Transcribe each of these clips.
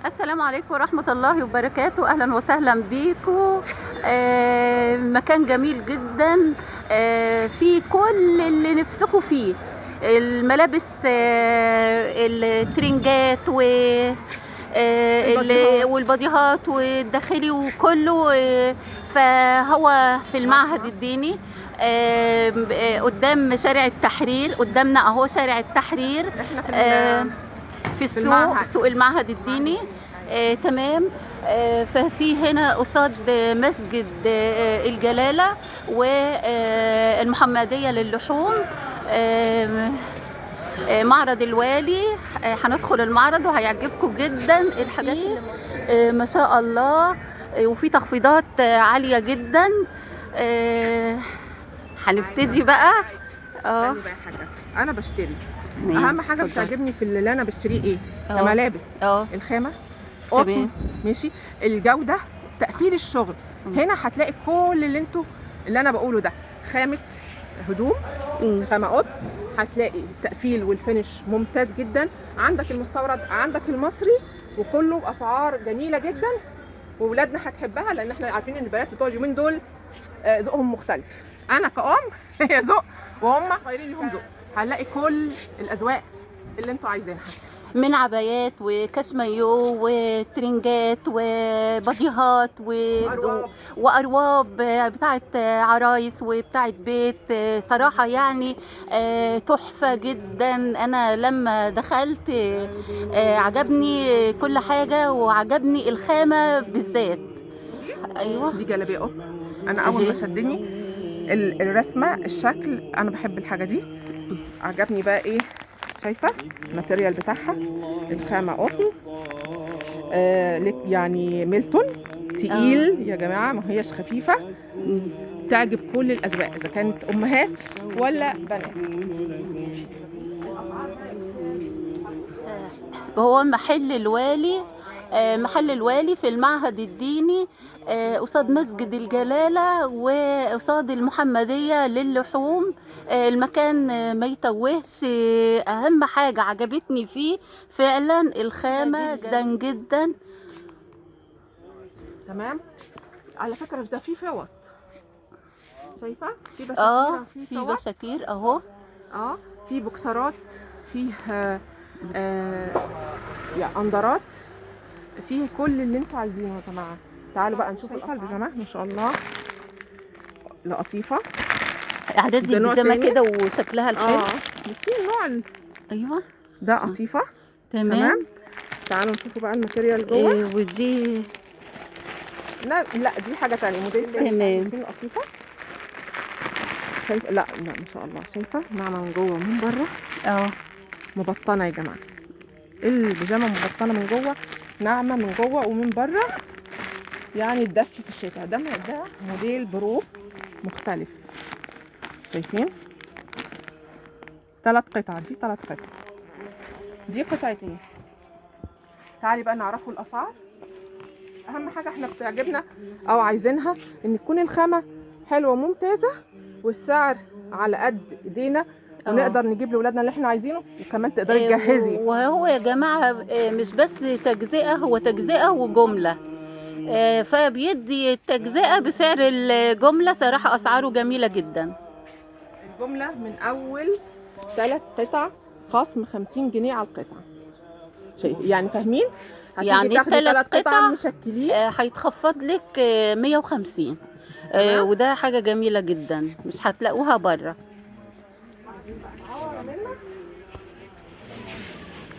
السلام عليكم ورحمة الله وبركاته. أهلا وسهلا بيكم. مكان جميل جدا. فيه كل اللي نفسكم فيه، الملابس، الترنجات والباديهات والداخلي وكله. فهو في المعهد الديني، قدام شارع التحرير. قدامنا اهو شارع التحرير. احنا في في المعهد. سوق المعهد الديني. تمام. ففي هنا قصاد مسجد الجلالة والمحمدية للحوم. معرض الوالي. هندخل المعرض وهيعجبكم جدا الحاجات ما شاء الله. وفي تخفيضات عالية جدا. هنبتدي بقى. استني بقى حاجه، انا بشتري. اهم حاجه بتعجبني في اللي انا بشتريه ايه؟ كملابس. الخامه، تمام، ماشي، الجوده، تقفيل الشغل. هنا هتلاقي كل اللي انا بقوله ده. خامه هدوم، خامه قطن، هتلاقي التقفيل والفينش ممتاز جدا. عندك المستورد، عندك المصري، وكله باسعار جميله جدا. وولادنا هتحبها، لان احنا عارفين ان البنات بتوع اليومين دول ذوقهم مختلف. انا كأم هي ذوق، وهم صغيرين ليهم ذوق. هنلاقي كل الاذواق اللي انتوا عايزينها، من عبايات وكشمايو وترنجات وباديهات وارواب بتاعت عرايس وبتاعت بيت. صراحه يعني تحفه جدا. انا لما دخلت عجبني كل حاجه، وعجبني الخامه بالذات. ايوه، دي جلابيه قطن. انا اول ما شدني الرسمه، الشكل، انا بحب الحاجه دي. عجبني بقى ايه؟ شايفه الماتيريال بتاعها، الخامه قطن، يعني ميلتون تقيل يا جماعه، ما هيش خفيفه. تعجب كل الاذواق، اذا كانت امهات ولا بنات. هو محل الوالي في المعهد الديني، قصاد مسجد الجلالة وقصاد المحمدية للحوم. المكان ما يتوهش. أهم حاجة عجبتني فيه فعلا الخامة جدا جدا. تمام. على فكرة ده فيه فوط، شايفة؟ في بشاكير، في بشاكير اهو. في بوكسرات، فيه يعني اندرات، فيه كل اللي انتوا عايزينه يا جماعة. تعالوا بقى نشوف البيجامة. ما شاء الله لطيفة. اعداد البيجامة كده وشكلها الحلو. بصي النوع ايوه ده قطيفة. تمام. تعالوا نشوفوا بقى الماتيريال جوه. ودي لا دي حاجة تانية، موديل تمام. قطيفة. شايفة؟ لا ما شاء الله، شايفة ناعمة من جوه ومن بره. مبطنة يا جماعة، البيجامة مبطنة من جوه، ناعمة من جوه ومن بره، يعني تدفي في الشتاء. ده موديل برو مختلف. شايفين؟ 3 قطع. دي 3 قطع، دي قطعتين. تعالي بقى نعرفوا الأسعار. أهم حاجة احنا بتعجبنا أو عايزينها إن تكون الخامة حلوة وممتازة، والسعر على قد إيدينا، ونقدر نجيب لأولادنا اللي احنا عايزينه، وكمان تقدري تجهزي. وهو يا جماعة مش بس تجزئة، هو تجزئة وجملة. فبيدي التجزئة بسعر الجملة. صراحة أسعاره جميلة جدا. الجملة من أول 3 قطع خصم 50 جنيه على القطعة. يعني فاهمين؟ يعني 3 قطع مشكلين هيتخفض لك 150. وده حاجة جميلة جدا، مش هتلاقوها بره.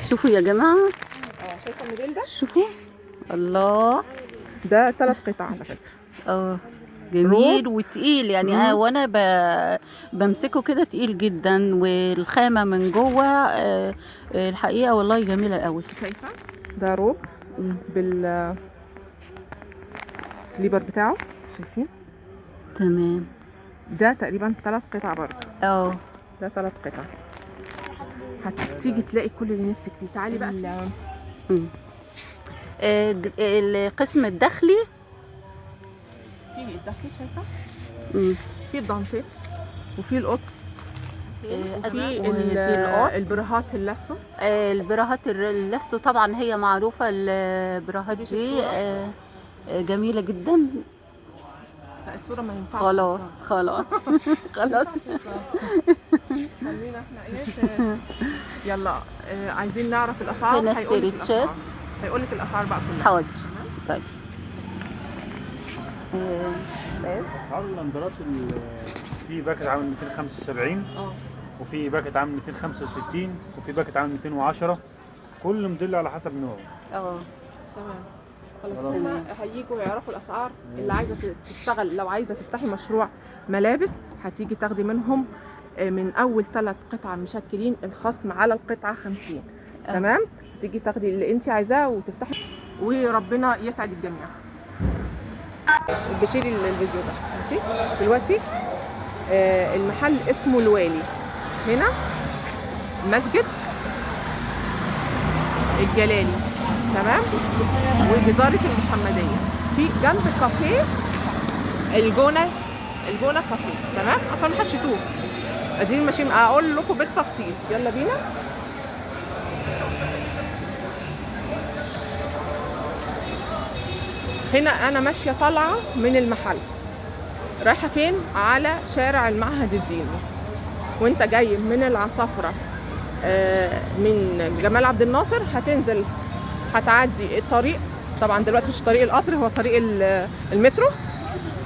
شوفوا يا جماعة، شايفة الموديل ده؟ شوفوا الله، ده 3 قطع على فكرة. جميل وتقيل يعني. وانا بمسكه كده تقيل جدا، والخامة من جوه الحقيقة والله جميلة قوي. شايفة؟ ده روب بالسليبر بتاعه، شايفين؟ تمام. ده تقريبا 3 قطع برضه. ده 3 قطع. هتيجي تلاقي كل اللي نفسك فيه. تعالي بقى القسم الداخلي. في الداخلي، شايفة؟ في الدانتيل، وفي القطن، وفي ودي القط. البرهات اللاسو. البراهات اللسو طبعا هي معروفة، البراهات دي جميلة جدا. لا الصورة ما ينفعش. خلاص خلاص خلاص. خلينا احنا ايه يلا عايزين نعرف الاسعار. هنا هيقول لك ستريتشات. الاسعار، هيقول لك الاسعار بقى كلها. حاضر. طيب اسعار الاندرات في باكت عامل 275 وفي باكت عامل 265 وفي باكت عامل 210، كل موديل على حسب نوعه. تمام خلاص. هما هيجوا يعرفوا الاسعار. اللي عايزه تشتغل، لو عايزه تفتحي مشروع ملابس هتيجي تاخدي منهم من اول 3 قطع مشكلين الخصم على القطعه 50. تمام، تيجي تاخدي اللي انت عايزاه وتفتحي، وربنا يسعد الجميع. بشيلي الفيديو ده ماشي. دلوقتي المحل اسمه الوالي، هنا مسجد الجلالي، تمام، وجزارة المحمدية، في جنب كافيه الجونة كافيه، تمام، عشان محدش يتوه. اديني ماشيين اقول لكم بالتفصيل. يلا بينا. هنا انا ماشيه طالعه من المحل رايحه فين؟ على شارع المعهد الديني، وانت جاي من العصافره من جمال عبد الناصر هتنزل، هتعدي الطريق. طبعا دلوقتي مش طريق القطر، هو طريق المترو.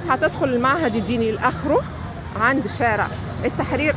هتدخل المعهد الديني لاخره عند شارع التحرير.